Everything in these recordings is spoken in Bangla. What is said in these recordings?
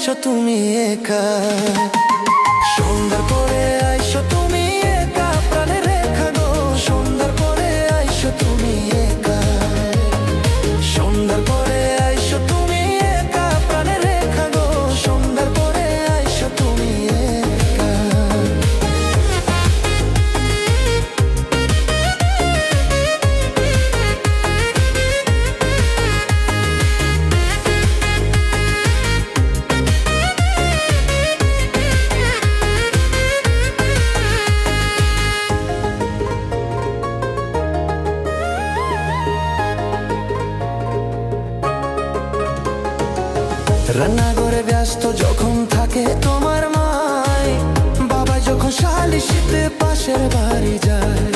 আইসো তুমি একা। সন্ধ্যার পরে আইসো তুমি একা প্রাণে রেখা গো। সন্ধ্যার পরে আইসো তুমি একা। সন্ধ্যার পরে আইসো তুমি একা প্রাণে রেখা গো। সন্ধ্যার পরে আইসো তুমি একা। রান্নাঘরে ব্যস্ত যখন থাকে তোমার মাই, বাবা যখন শালিশিতে পাশের বাড়ি যায়।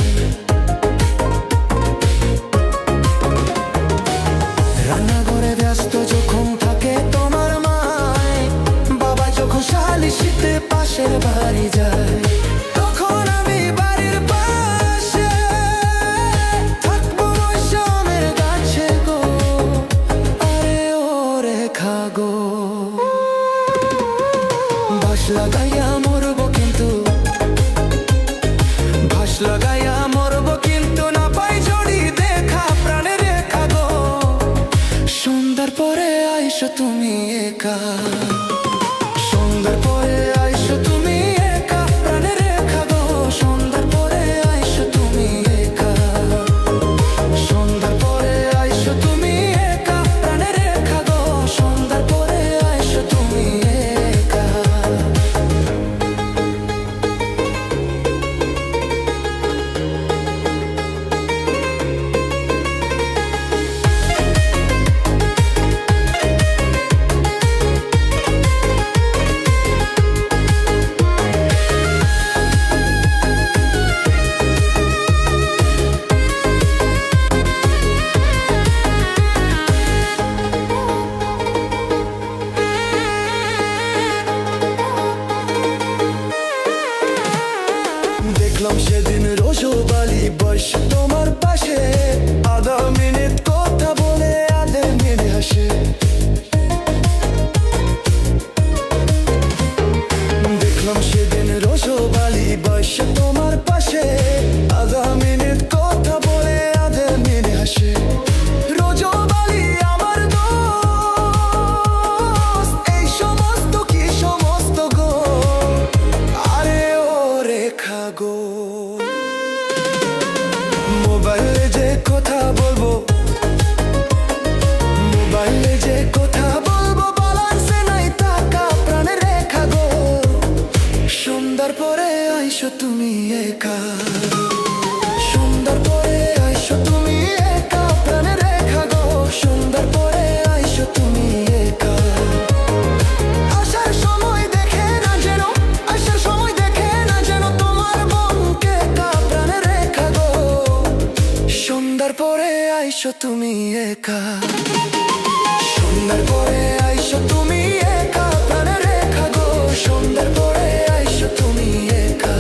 রান্নাঘরে ব্যস্ত যখন থাকে তোমার মাই, বাবা যখন শালিশিতে পাশের বাড়ি যায়। তখন আমি বাড়ির পাশে থাকবো মৌসুমের গাছে গো। আরে ও রেখা গো, বাঁশ লাগাইয়া মরবো কিন্তু, বাঁশ লাগাইয়া মরবো কিন্তু না পাই জড়ি দেখা প্রাণে রেখা গো। সন্ধ্যার পরে আইসো তুমি একা। সন্ধ্যার পরে আইসো তুমি একা প্রাণে রেখা গো। সন্ধ্যার পরে আইসো তুমি একা। সন্ধ্যার পরে আইসো তুমি একা প্রাণে রেখা গো। সন্ধ্যার পরে আইসো তুমি একা। দেখলাম সেদিন রসবালি বসে তোমার পাশে, আধা মিনিট কথা বলে আধে মিনিট হাসে। দেখলাম সেদিন রসবালি বসে তোমার পাশে, আধা মিনিট কথা বলে আধে মিনিট হাসে। রসবালি আমার দোস্ত, এই সমস্ত কি সমস্ত গো। আরে ও রেখা গো, মোবাইলে যে কথা বলবো, মোবাইলে যে কথা বলবো বালান্সে নাই টাকা প্রাণে রেখা গো। সন্ধ্যার পরে আইসো তুমি একা। সন্ধ্যার পরে আইসো তুমি একা প্রাণে রেখা গো। সন্ধ্যার পরে আইসো তুমি একা। আসার সময় দেখে না যেন, আসার সময় দেখে না যেন তোমার মনকে একা প্রাণে রেখা গো। সন্ধ্যার পরে আইসো তুমি একা। সন্ধ্যার পরে আইসো তুমি একা প্রাণে রেখা গো। সন্ধ্যার পরে আইসো তুমি একা।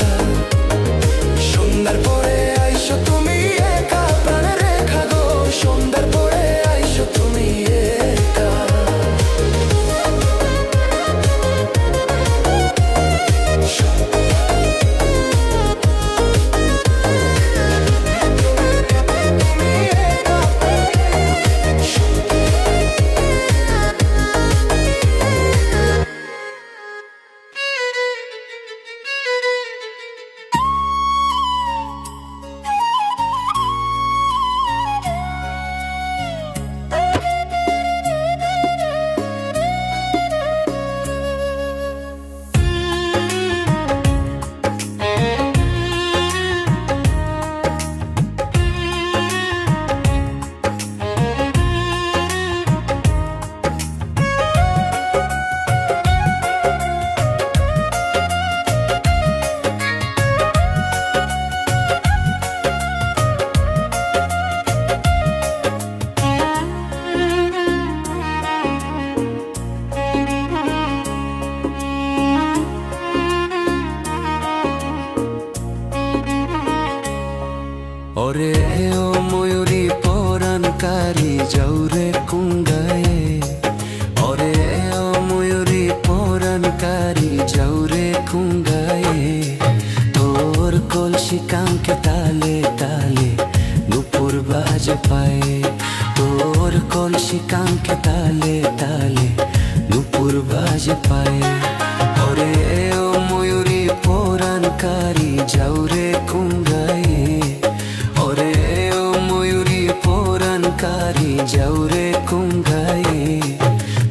সন্ধ্যার পরে আইসো তুমি একা প্রাণে রেখা গো। সন্ধ্যার পরে আইসো তুমি একা। ওরে ও ময়ূরী পরাণকারী যাও রে কুঙ্গায়ে, ওরে ও ময়ূরী কলসি কাঙ্কে তালে তালে নুপুর বাজে পায়ে তোর কলসি কাঙ্কে তালে তালে নুপুর বাজে পায়ে ওরে ও ময়ূরী পোরানকারী যাওরে কুঙ্গায়ে ওরে ও ময়ূরী পোরানকারী যাওরে কুঙ্গায়ে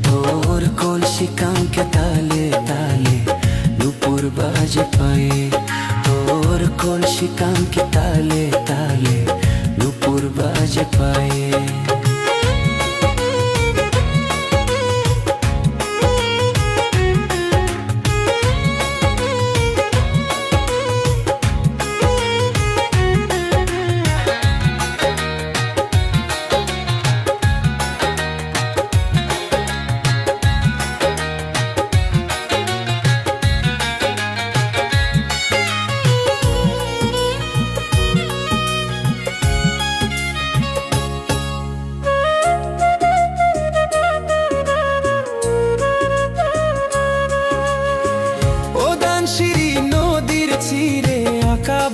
তোর কলসি কাঙ্কে তালে তালে নুপুর বাজে পায়ে তোর কলসি কাঙ্কে তালে তালে নুপুর বাজে পায়ে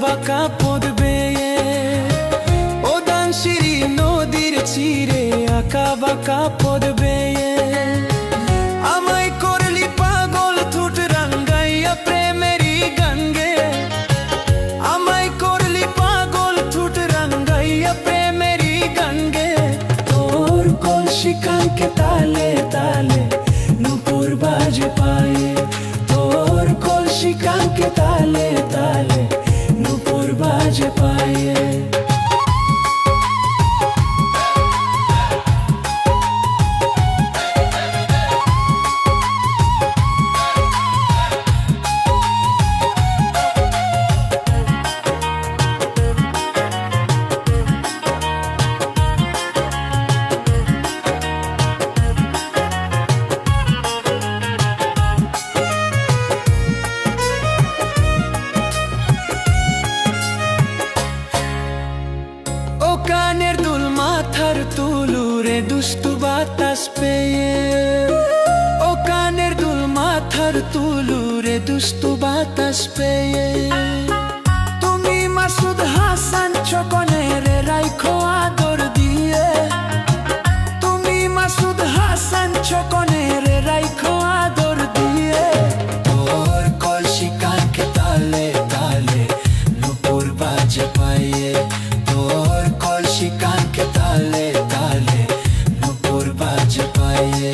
বাঁকা পথ বেয়ে ও দানশিরি নদীর চিরে আঁকা বাঁকা পথ বেয়ে আমায় করলি পাগল ঠোঁট রাঙ্গাইয়া প্রেমেরই গান গে আমায় করলি পাগল ঠোঁট রাঙ্গাইয়া প্রেমেরই গান গে তোর কলসি কাঙ্কে তালে তালে নুপুর বাজে পায়ে তোর কলসি কাঙ্কে তালে তালে নুপুর বাজে পায়ে কানের দুল মাথার তুলুরে দুষ্টু বাতাস পেয়ে ও কানের দুল মাথার তুলুরে দুষ্টু বাতাস পেয়ে তুমি মাসুদ হাসান চকনের রাইখো আদর দিয়ে তুমি মাসুদ হাসান চকনের রাইখো আদর দিয়ে তোর কলসি কাঙ্কে তালে তালে নুপুর বাজে পায়ে তোর কলসি কাঙ্কে তালে তালে নুপুর বাজে পায়ে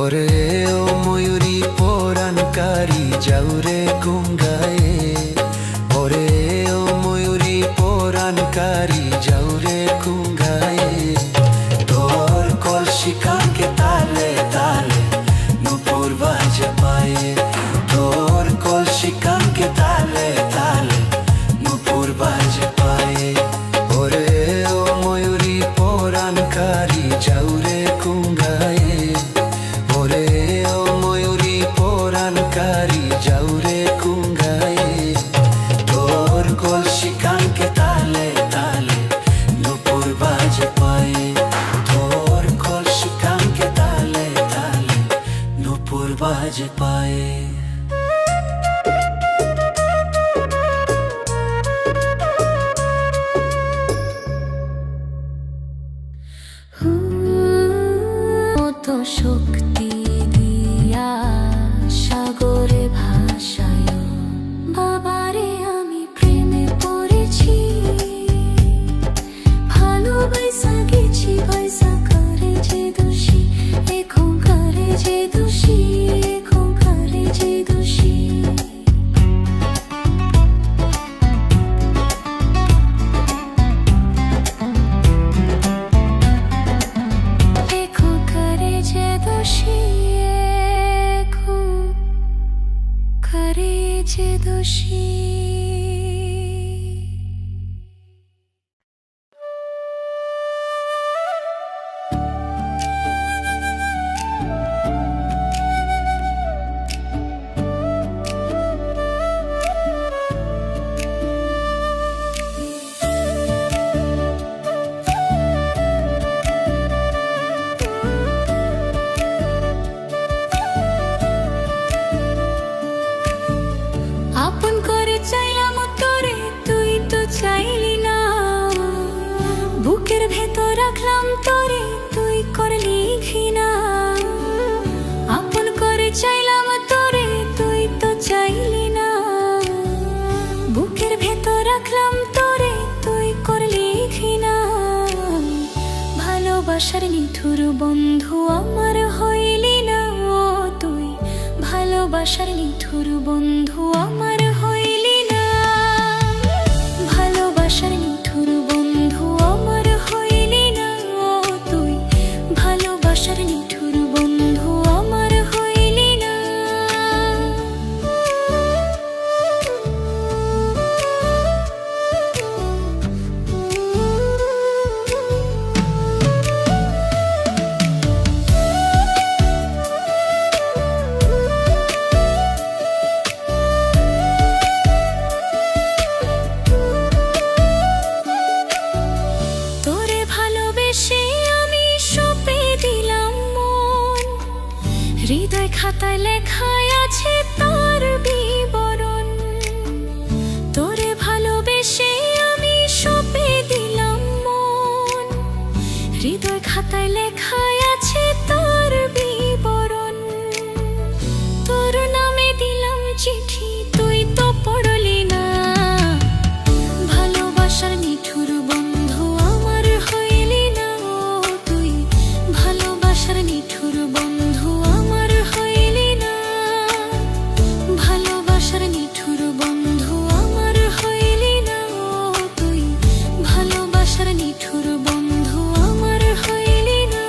ওরে ও ময়ূরী পোরানকারী যাওরে কুঙ্গায়ে ওরে ও ময়ূরী পোরানকারী যাওরে কুঙ্গায়ে তোর কলসি কাঙ্কে তালে তালে নুপুর বাজে পায়ে তোর কলসি কাঙ্কে তালে তালে নুপুর বাজে পায়ে ওরে ও ময়ূরী পোরানকারী যাওরে কুঙ্গায়ে ওরে ও ময়ূরী পোরানকারী যাওরে কুঙ্গায়ে তোর কলসি কাঙ্কে তালে তালে নুপুর বাজে পায়ে তোর কলসি কাঙ্কে তালে তালে নুপুর বাজে পায়ে তো শক্তি দিয়া সাগরে ভাসায় বাবারে আমি প্রেমে পড়েছি ভালোবাসা গেছি পয়সা করে যে দোষী এখন করে যে দোষী এখন করে যে দোষী করে যে দোষী ভালোবাসার নিঠুর বন্ধু আমার হইলি না ও তুই, ভালোবাসার নিঠুর বন্ধু আমার হইলি না, ভালোবাসার নিঠুর বন্ধু আমার হইলি না ও তুই, ভালোবাসার নিঠুর বন্ধু আমার হইলি না। তোরে ভালোবেসে আমি সঁপে দিলাম মন, হৃদয় খাতায় লেখায় আছে তার বিবরণ। তোরে ভালোবেসে আমি সঁপে দিলাম মন, হৃদয় খাতায় লেখায় আছে তার বিবরণ। তোর নামে দিলাম চিঠি, তুই তো পড়লি না, ভালোবাসার নিঠুর বন্ধু আমার হইলি না ও তুই, ভালোবাসার নিঠুর বন্ধু আমার হইলি না, ভালোবাসার নিঠুর বন্ধু আমার হইলি না ও তুই, ভালোবাসার নিঠুর বন্ধু আমার হইলি না।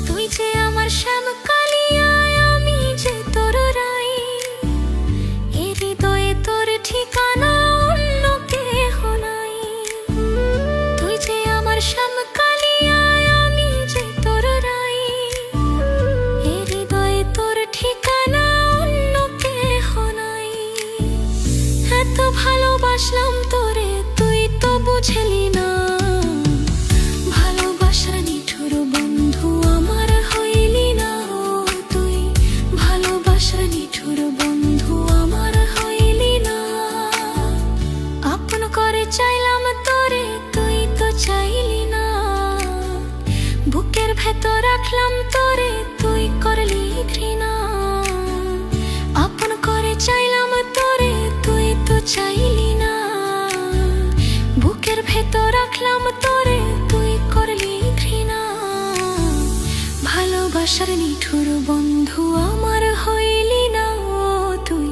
তুই যে আমার শ্যাম কালিয়া, আমি যে তোর রাই, এ হৃদয়ে তোর ঠিকানা অন্য কেহ নাই। তুই যে আমার শ্যাম কালিয়া, আমি যে তোর রাই, এ হৃদয়ে তোর ঠিকানা অন্য কেহ নাই। এত ভালোবাসলাম তোরে, তুই তো বুঝলি না, ভালোবাসার নিঠুর বন্ধু আমার হইলি না ও তুই, ভালোবাসার নিঠুর বন্ধু আমার হইলি না। আপন করে চাইলাম তোরে, তুই তো চাইলি না, বুকের ভেতর রাখলাম তোরে, তুই করলি ঘৃণা। আপন করে চাইলাম তোরে, তুই তো চাইলি না, বুকের ভেতর রাখলাম তোরে, তুই করলি ঘৃণা। ভালোবাসার নিঠুর বন্ধু আমার হইলি না ও তুই,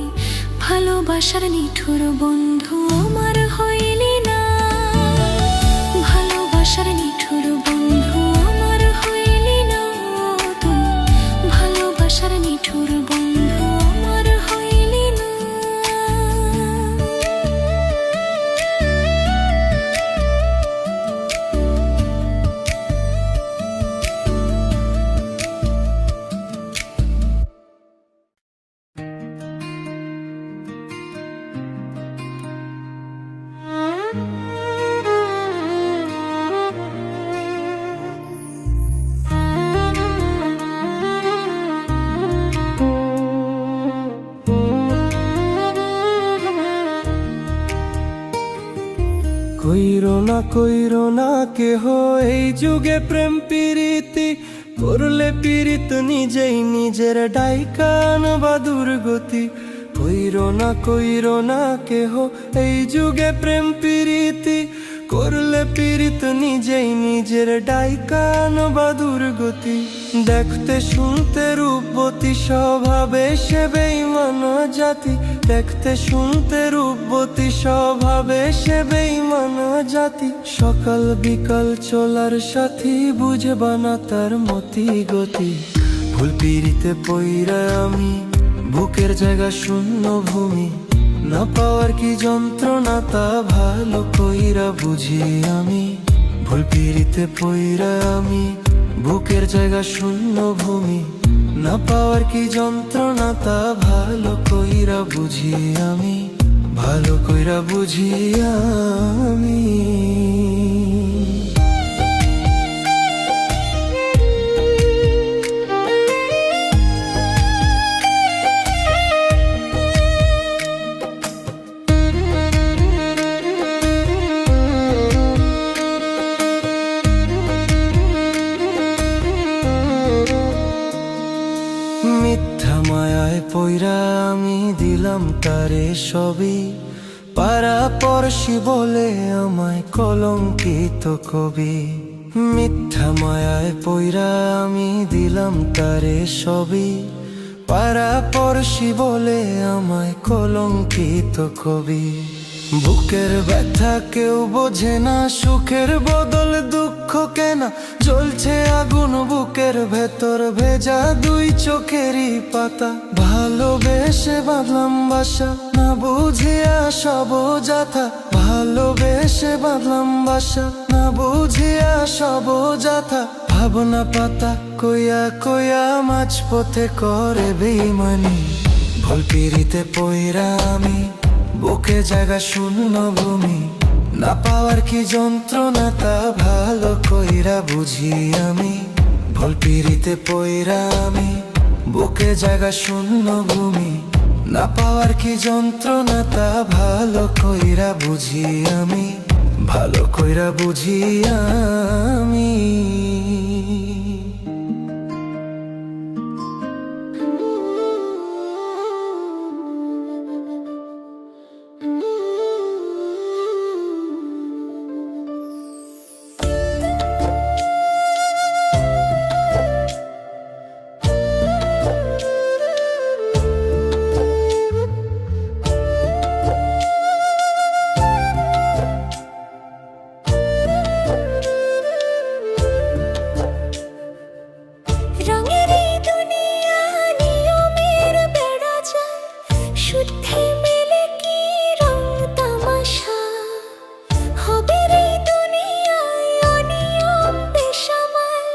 ভালোবাসার নিঠুর বন্ধু আমার হইলি না, ভালোবাসার নিঠুর বন্ধু আমার হইলি না ও তুই, ভালোবাসার নিঠুর বন্ধু আমার হইলি না। কইরো না কেহ এই যুগে প্রেম প্রীতি, করলে পীড়িত নিজেই নিজের ডাইকান বা দুর্গতি। কইরো না কেহ এই যুগে প্রেম প্রীতি, করলে পীড়িত নিজেই নিজের ডাইকান বা দুর্গতি। দেখতে শুনতে রূপবতী, স্বভাবে সে বেঈমান জাতি। দেখতে শুনতে রূপবতী, স্বভাবে সে বেঈমান জাতি। সকাল বিকাল চলার সাথী, বুঝবা না তার মতি গতি। ভুল পীড়িতে পইরা আমি, বুকের জায়গা শূন্য ভূমি। না পাওয়ার কি যন্ত্রণা, তা ভালো কইরা বুঝি আমি। ভুল পীড়িতে পইরা আমি, বুকের জায়গা শূন্য ভূমি। না পাওয়ার কি যন্ত্রণা, তা ভালো কইরা বুঝি আমি, ভালো কইরা বুঝি আমি। তারে সবই, পাড়া পড়শি বলে আমায় কলঙ্কিত কবি। মিথ্যা মায়ায় পইরা আমি দিলাম তারে সবই, পাড়া পড়শি বলে আমায় কলঙ্কিত কবি। বুকের ব্যথা কেউ বোঝে না, সুখের বদল দুঃখ কেনা, জ্বলছে আগুন বুকের ভেতর, ভেজা দুই চোখেরই পাতা। ভালোবেসে বাঁধলাম বাসা, না বুঝিয়া সব যাথা। ভালোবেসে বাঁধলাম বাসা, না বুঝিয়া সব যাথা। ভাবনা পাতা কইয়া কইয়া মাঝপথে করে বেইমানি। ভুল পিড়িতে পইরা আমি, বুকে জায়গা শূন্য ভূমি। না পাওয়ার কি যন্ত্রণা তা ভালো কইরা বুঝি আমি। ভুল পিড়িতে পইরা আমি, বুকে জায়গা শূন্য ভূমি। না পাওয়ার কি যন্ত্রণা তা ভালো কইরা বুঝি আমি, ভালো কইরা বুঝি আমি। রঙের এই দুনিয়া নিয়মের বেড়া যায়, শুদ্ধে মেলে কি রং তামাশা। হবে এই দুনিয়ায় অনিয়ম বেসামাল,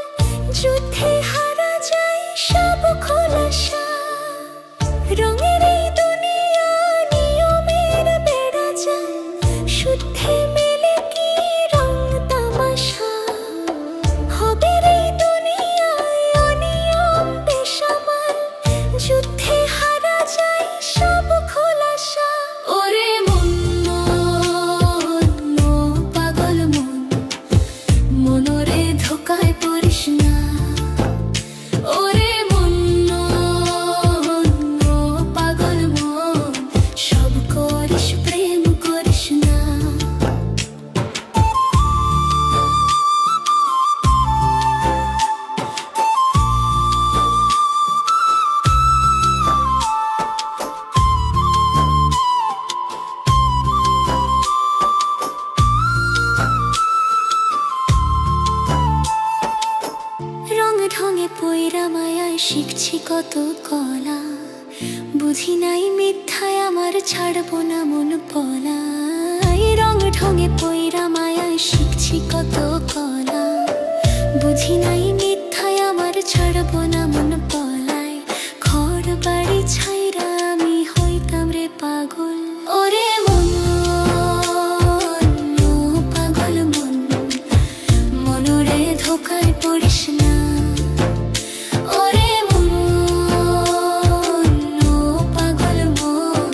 যুদ্ধে হারা যায় সব খোলাসা। রঙের এই দুনিয়া নিয়মের বেড়া যায়, শুদ্ধে মেলে কি রং তামাশা। হবে এই যুদ্ধে হারা যায় সব খোলাসা। ওরে মন মন, ও পাগল মন, মনরে ধোকায় পড়িস না। ওরে মন মন, ও পাগল মন, সব করিস প্রেম করিস না। রং ঢঙে পয়রা মায়ায় শিখছি কত কলা, বুঝি নাই মিথ্যায় আমার ছাড়বো না মন পলা। রং ঢঙে পয়রা মায়ায় শিখছি কত কলা, বুঝি নাই মিথ্যায় আমার ছাড়বো না মন পলায়। ঘর বাড়ি ছাইরা আমি হইতাম রে পাগল। ওরে মন ও পাগল মন, মনরে ধোকায় পড়িস না। ওরে মন ও পাগল মন,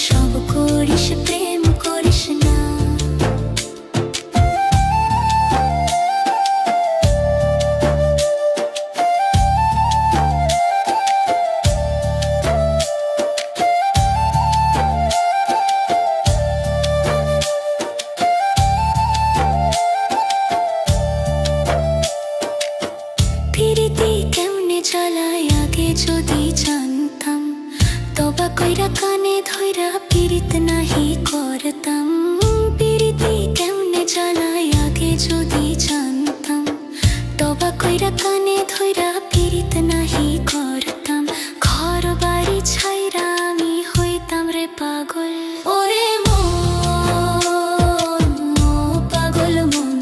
সব করিস প্রেম করিস না। পিরিতি কেমনে চালায় আগে যদি জানতাম, তবা কইরা কানে ধইরা পিরিত নাহি করতাম। পিরিতি কেমনে চালায় আগে যদি জানতাম, তবা কইরা কানে ধইরা পিরিত নাহি করতাম। ঘর বাড়ি ছাইরা আমি হইতাম রে পাগল। ওরে মন ও পাগল মন,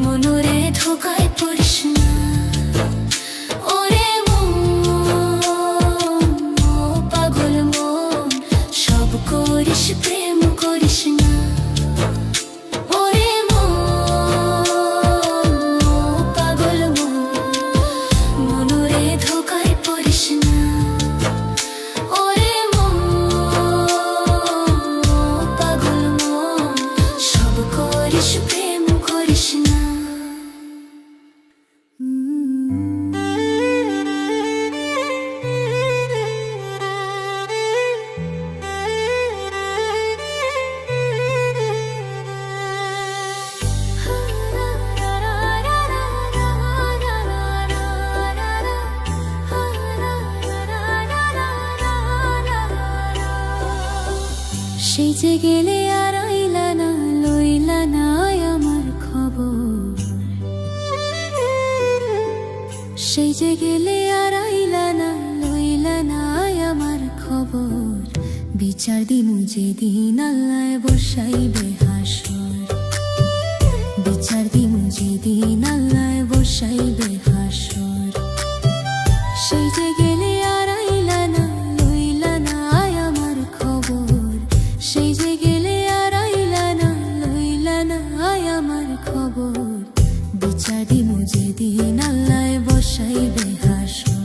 মনরে ধোকায় পড়িস না। ওরে মন ও পাগল মন, সব করিস প্রেম করিস না। ওরে মন ও পাগল মন, মনরে ধোকায় পড়িস না। ওরে মন ও পাগল মন, সব করিস প্রেম করিস না। সেই যে গেলে আর আইলা না, লইলা না আমার খবর। সেই যে গেলে আর আইলা না, লইলা না আমার খবর। বিচার দিমু যেদিন আল্লাহ বসাইবে হাসর, বিচার দিমু যেদিন আল্লাহ বসাইবে হাসর। সেই যে গেলে আর আইলা না, লইলা না আমার খবর। সেই যে গেলে আর আইলা না, লইলা না আমার খবর। বিচার দিমু যেদিন আল্লাহ বসাইবে হাসর,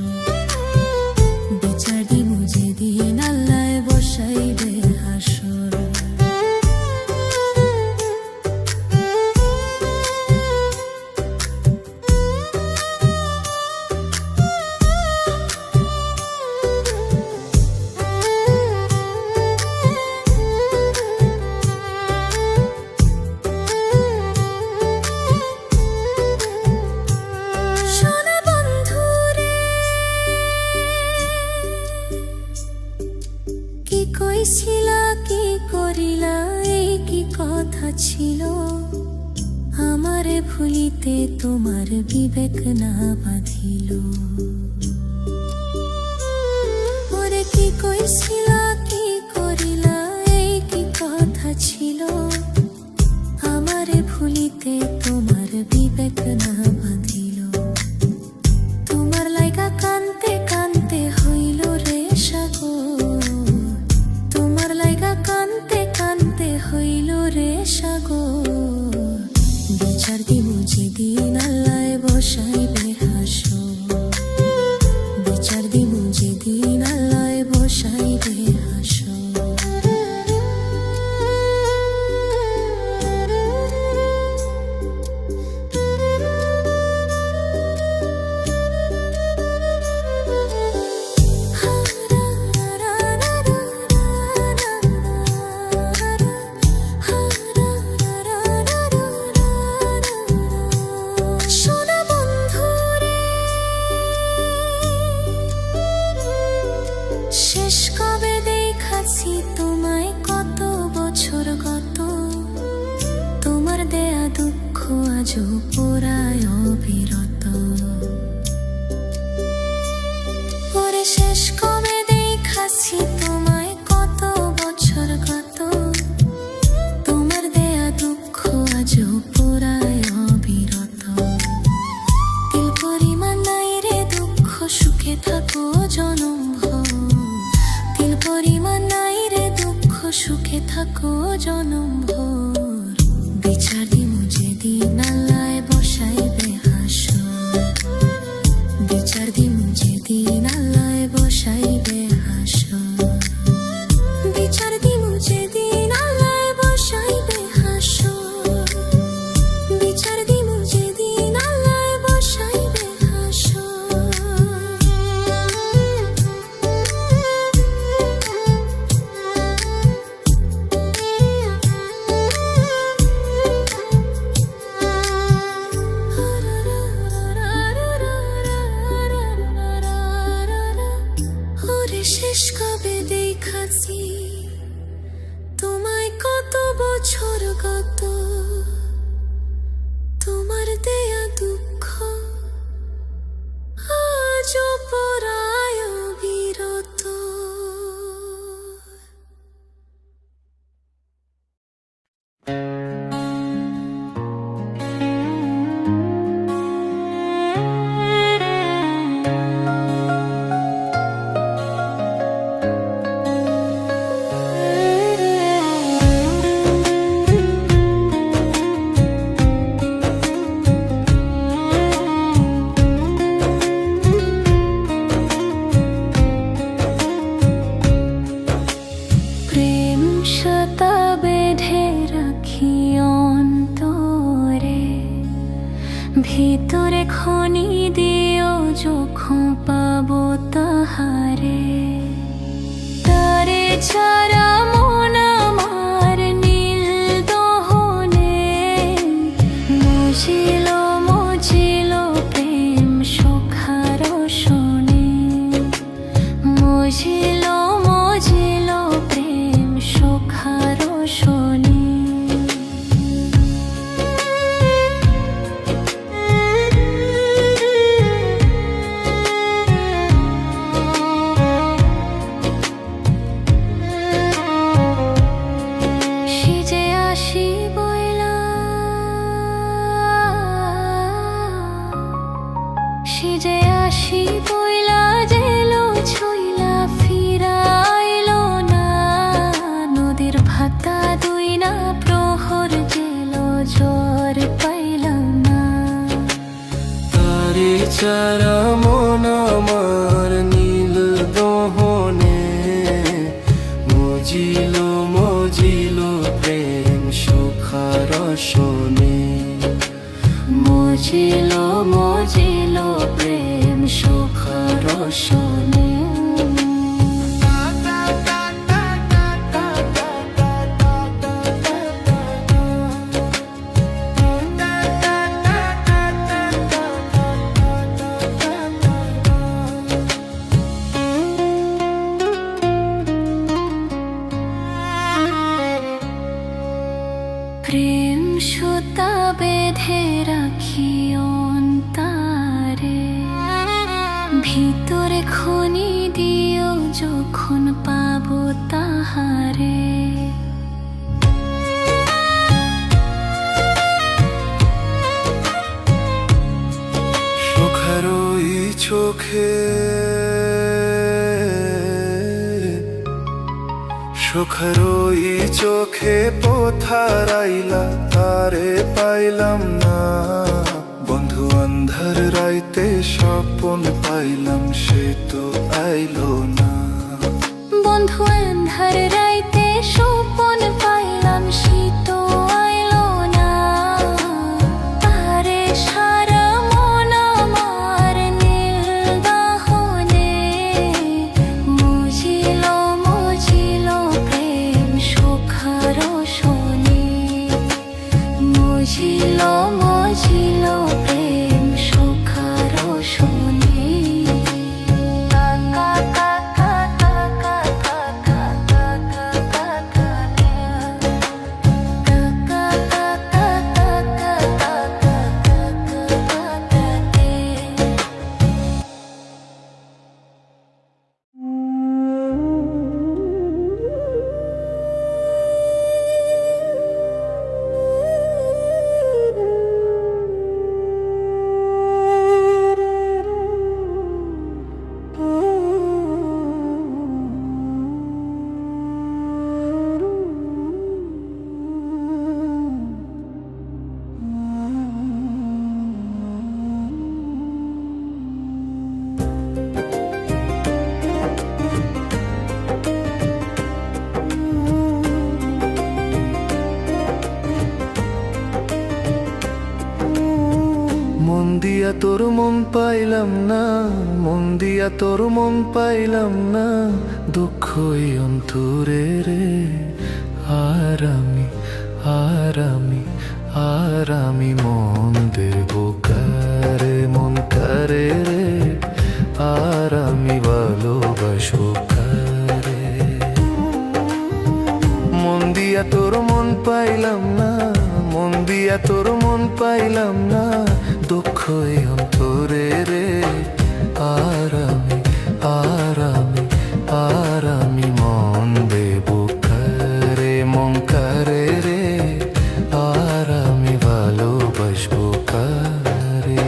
বিচার দিমু যেদিন আল্লাহ বসাইবে হাসর। কি কইছিলা, কি করিলা, এই কি কথা ছিল? আমারে ভুলিতে তোমার বিবেক না বাঁধিল। ওরে কি কইছিলা, কি করিলা, এই কি কথা ছিল? আমারে ভুলিতে তোমার বিবেক না বাঁধিল। তোমার লাইগা কানতে কানতে হইল রে সাগর, তোমার লাইগা কানতে কানতে হইল রে সাগর। বিচার দিমু যেদিন আল্লাহ বসাইবে হাসর, বিচার দিমু যেদিন আল্লাহ বসাইবে হাসর। শেষ কবে দেখাছি তোমায়, কত বছর গত? তোমার দেয়া দুঃখ আজও পোড়ায় অবিরত। ওরে শেষ কবে দেখাছি তোমায়, কত বছর গত? তোমার দেয়া দুঃখ আজও পোড়ায় অবিরত। তিল পরিমাণ নাই রে দুঃখ, সুখে থাকো জনম ভর। তিল পরিমাণ নাই রে দুঃখ, সুখে থাকো জনম ভর। বিচার দিমু যেদিন আল্লাহ বসাইবে হাসর, বিচার দিমু যেদিন আল্লাহ বসাইবে হাসর। বিচার দিমু যেদিন আল্লাহ বসাইবে হাসর, বিচার দিমু যেদিন আল্লাহ বসাইবে হাসর। ওরে শেষ কবে দেখাছি তোমায়, কত বছর গত? তোমার দেয়া দুঃখ আজও পোড়ায় অবিরত। প্রেম সুতা বেঁধে রাখি অন্তরে, ভিতরে খনি দিও যখন পাবো তাহারে। তারে ছাড়া মন আমার নীল দহনে, মুজিল মুজিল প্রেম সখার শোনে। মুজিল মুজিল প্রেম সখা হাতা দুই না প্রহর জেল জ্বর পাইলাম না। তারে চারা মন আমার নীল দহনে মজিল মজিল প্রেম সুখার শোনে। মজিল মজিল প্রেম সুখার শোনে। প্রেম সুতা বেঁধে রাখি অন্তারে, ভিতরে খনি দিও যখন পাবো তাহারে। সুখেরই চোখে সুখেরই চোখে পোথারাইলা তারে পাইলাম না। বন্ধু আন্ধার রাইতে স্বপন পাইলাম সে তো আইলো না। বন্ধু আন্ধার রাইতে স্বপন পাইলাম সে তো আইলো না। তারে সারা মন আমার নীল দাহনে মজিল মজিল প্রেম সুখার শোনে। মজিল মজিল প্রেম সুখার শোনে। মন দিয়া তোর মন পাইলাম না, মন দিয়া তোর মন পাইলাম না। দুঃখই অন্তরে রে আর আমি মন দেব কারে, মন কারে রে আর আমি ভালোবাসবো কারে। মন দিয়া তোর মন পাইলাম না, মন দিয়া তোর মন পাইলাম না। দুঃখই অন্তরে রে আর আমি মন দেব কারে, মন কারে রে আর আমি ভালোবাসবো কারে।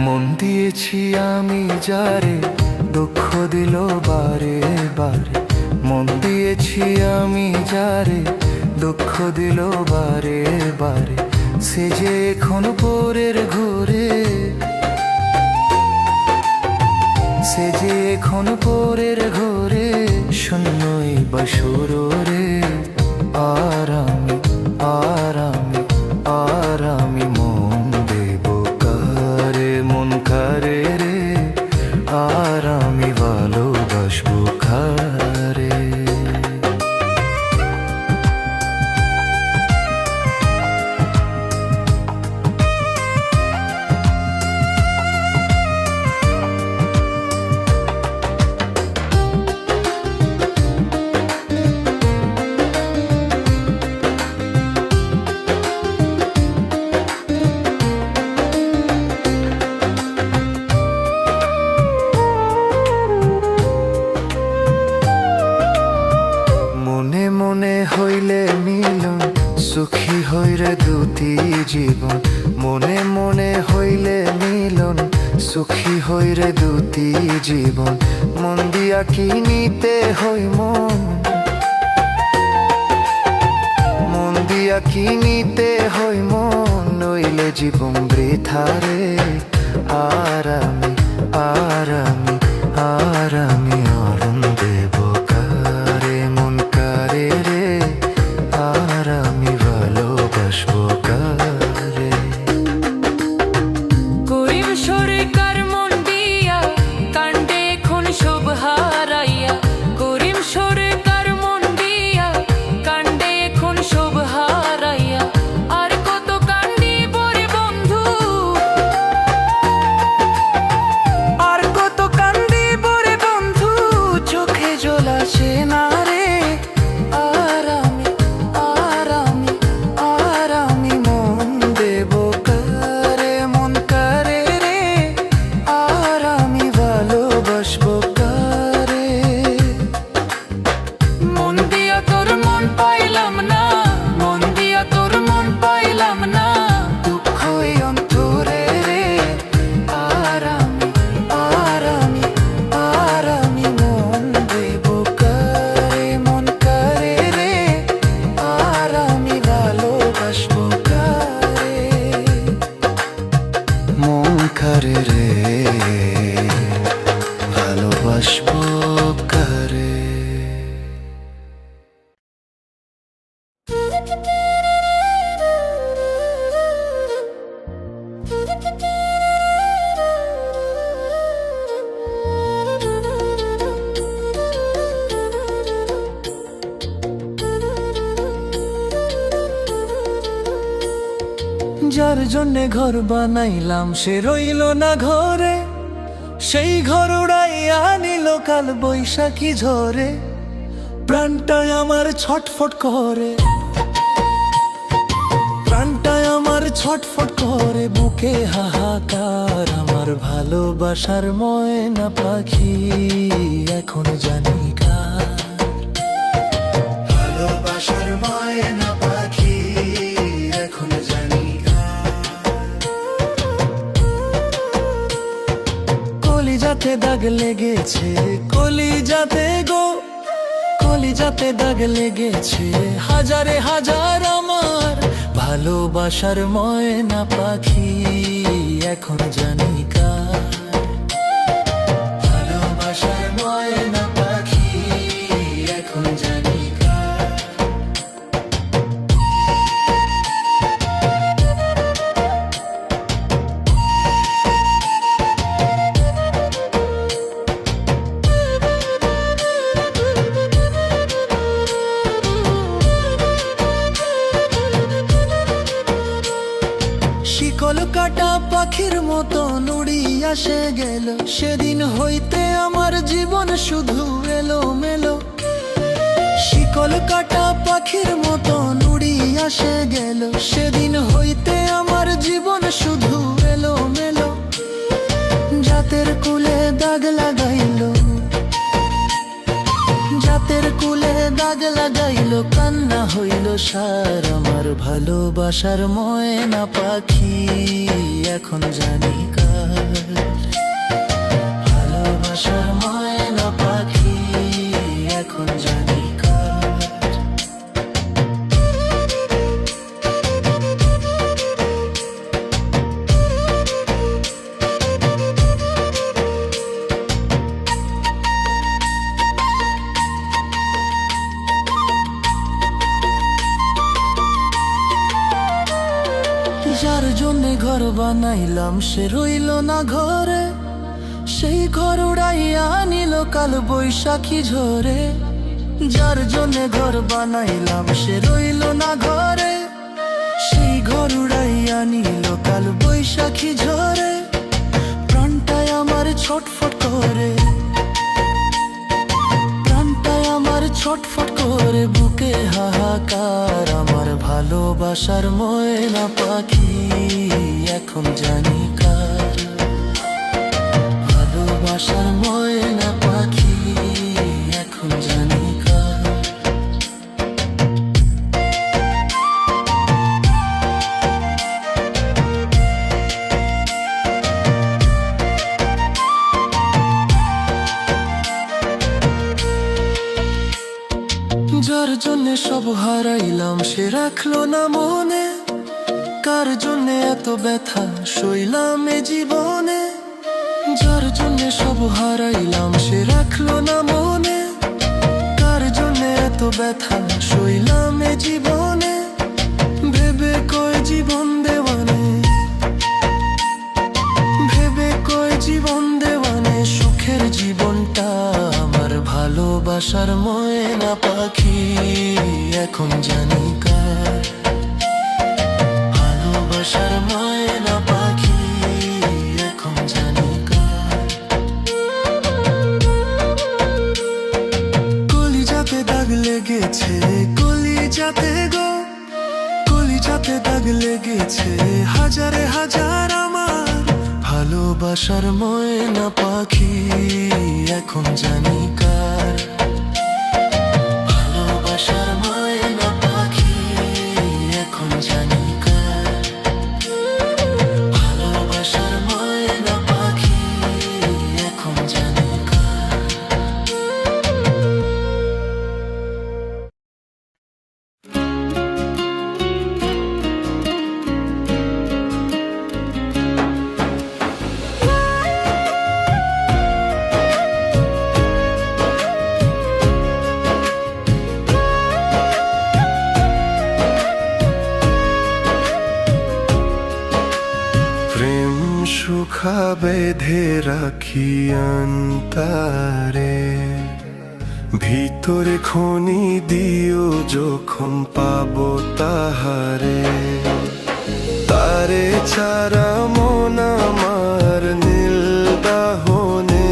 মন দিয়েছি আমি যারে দুঃখ দিল বারে বারে। মন দিয়েছি আমি যারে দুঃখ দিল বারে বারে। সে যে এখন পরের ঘরে, সে যে এখন পরের ঘরে শূন্যই বাসর রে আর আমি মন দেব কারে, মন কারে রে আর আমি ভালোবাসবো কারে। হইলে মিলন সুখী হইরে দুটি জীবন মনে মনে হইলে মিলন সুখী হইরে দুটি জীবন মন দিয়া কিনিতে হই মন দিয়া কিনিতে হই মন নইলে জীবন বৃথারে আরামি আরামি আরামি অরুণ দেব কারে মন কারে রে আরামি ভালোবাসবো কারে করিম সরকার মন দিয়া কাণ্ডে এখন সব হারাইয়া করিম সরকার মন দিয়া কাণ্ডে এখন সব হারাইয়া আর কত কান্দি পরে বন্ধু আর কত কান্দি পরে বন্ধু চোখে জল আসে না রে আরামি আরামি আরামি মন দেব কারে মন কারে রে আরামি ভালোবাসবো কারে মন দিয়া তোর মন পাইলাম না মন দিয়া তোর মন পাইলাম না দুঃখ এই অন্তরে রে আরামি আরামি আরামি মন দেব কারে মন কারে রে আরামি ভালোবাসবো কারে মন কারে রে ভালোবাসবো কারে যার জন্যে ঘর বানাইলাম সে রইল না ঘরে সেই ঘর উড়াইয়া নিল কাল বৈশাখী ঝরে প্রাণটায় আমার ছটফট করে প্রাণটায় আমার ছটফট করে বুকে হাহাকার আমার ভালোবাসার ময়না পাখি এখন জানি কার ভালোবাসার ময়না পাখি এখন জানি কার কলিজাতে দাগ লেগেছে কলিজাতে গো কলিজাতে দাগ লেগেছে হাজারে হাজার আমার ভালোবাসার ময়না পাখি এখন জানি কার ভালোবাসার ময়না পাখি এখন জানি কার শিকল কাটা পাখির মতো নুড়ি আসে গেল সেদিন হইতে আমার জীবন শুধু এলো মেলো শিকল কাটা পাখির মতো নুড়ি আসে গেল সেদিন হইতে আমার জীবন শুধু এলো মেলো জাতের কুলে দাগ লাগাইলো জাতের কুলে দাগ লাগাইলো কান্না হইল সার আমার ভালোবাসার ময়না পাখি এখন জানি কার ভালোবাসার ময়না পাখি এখন জানি কার যার জন্যে ঘর বানাইলাম সে রইল না ঘরে সেই ঘর উড়াইয়া নিল কাল বৈশাখী ঝরে যার জন্যে ঘর বানাইলাম সে রইল না ঘরে সেই ঘর উড়াইয়া নিল কাল বৈশাখী ঝরে প্রাণটায় আমার ছটফট করে প্রাণটায় আমার ছটফট করে বুকে হাহাকার আমার ভালোবাসার ময়না পাখি এখন জানি কার ভালোবাসার ময়না পাখি এখন জানি কার জন্যে সব হারাইলাম সে রাখলো না মনে, কার জন্যে এত ব্যথা সইলাম এ জীবনে। যার জন্যে সব হারাইলাম সে রাখলো না মনে, কার জন্যে এত ব্যথা সইলাম এ জীবনে। ভেবে কয় জীবন দেওয়ানে, ভেবে কয় জীবন দেওয়ানে, সুখের জীবনটা আমার ভালোবাসার ময়না পাখি এখন জানি কার। ভালোবাসার ময়না পাখি এখন জানি কার। কলিজাতে দাগ লেগেছে, কলিজাতে গো, কলিজাতে দাগ লেগেছে হাজারে হাজার আমার। ভালোবাসার ময়না পাখি এখন জানি কার। ভালোবাসার ময়না পাখি এখন জানি কার। ভালোবাসার ময়না পাখি এখন জানি কার। প্রেম সুখা বেঁধে রাখি অন্তরে, ভিতরে খনি দিও যখন পাবো তাহারে। তারে ছাড়া মন আমার নীল দাহনে,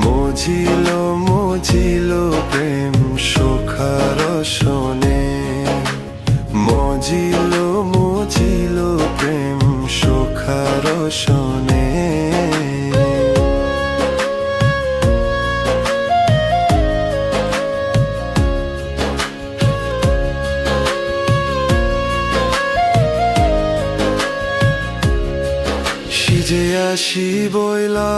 মজিল মজিল প্রেম সুখার শোনে। মজিল মজিল প্রেম সুখার শোনে। সিজে আসি বইলা,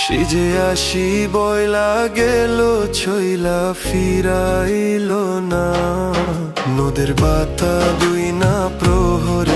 সিজে আসি বইলা গেল ছইলা ফিরাইল না। নদের বাতা দুই না প্রহরে